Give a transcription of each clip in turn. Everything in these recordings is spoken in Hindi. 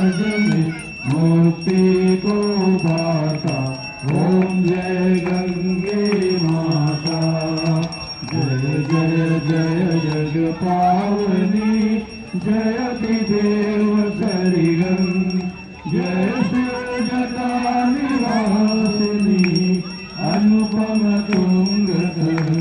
ब्रज में मुक्ति को दाता। ओम जय गंगे माता। जय जय जय जग पावनी जयति देव सरिगम। जय शिव जटा निवासिनी अनुपम तुंग धर।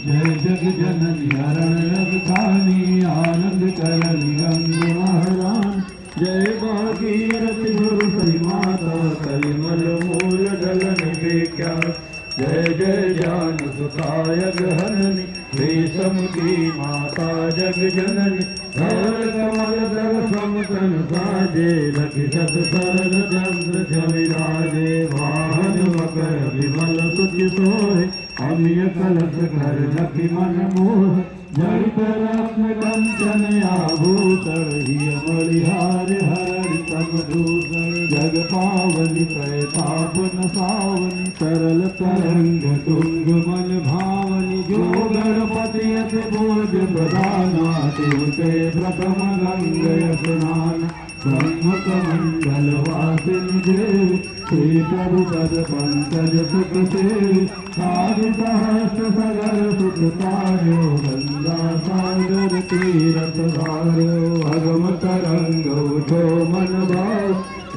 जय जग जननी हरण खानी आनंद करणी गंग महारान। जय भागीरथी गुरु माता कलिमल मूल दलन विख्यात। जय जय ज्ञान सुखायक हरणी रेशम की माता जग जननी। धर कमल दल समतन साजे लखि सत सरल चंद्र छविराजे। वाहन मकर विमल सुचि सोहे अमिय कलश कर लखि मन मोह। जड़ित रत्न कंचन आभूषण हिय मणिहार हरि तम दूषण। जग पावनी प्रतापन सावनी सरल तरंग तुंग मन भावनी। जो गणपति अति भोज प्रदाना तिनके प्रथम गंगय स्नान। ब्रह्मक मंडल वासिनी देवी श्री प्रभु पद पंकज सुख सेवी। साधु सहस्र सगर सुख कार्यो गंगा सागर तीरथ धारो। अगम तरंग उठो मन भाव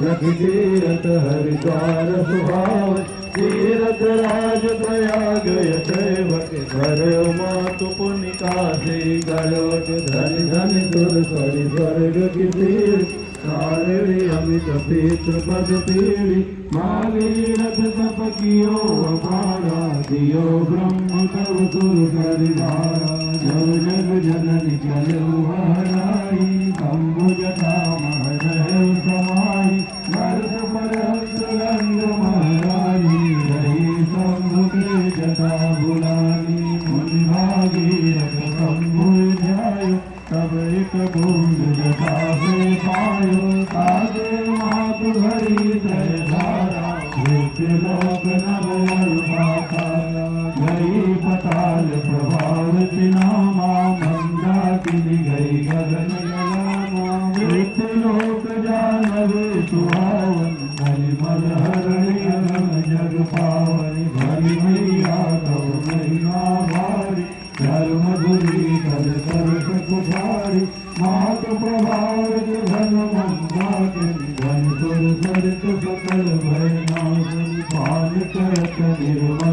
रखि तीरथ हरिद्वार सुहाव। तीरथ राज प्रयाग यशवक धर मातु पुण्य काशी गढ़वक। धन धन सुर सरि स्वर्ग की तीर सारिणी अमित पितृ पद पीढ़ी। माली रथ तप कियो अपारा दियो ब्रह्म तव सुर सरिधारा। जब जग जननी चलो हराई शंभु जटा महदेव समाई। भरत परहंस रंग महराई रही शंभु के जटा बुलानी। मुनि भागीरथ शंभु ध्यायो तब एक बूंद जटा से पायो। आगे मातु भरी जय धारा मृत्यु लोक नव पाया। गई पताल प्रभावती नामा मंदाकिनी गई गगन गलामा। मृत्यु लोक जानवे सुहावन मल हरणी अगम जग पावनी। भरी मैया तव महिमा भारी धर्म धुरी कर सर्ष कुठारी। मात प्रभावित धन मंदाकिनी धन सुर सरित सकल भय नाशनी। पान करत निर्मल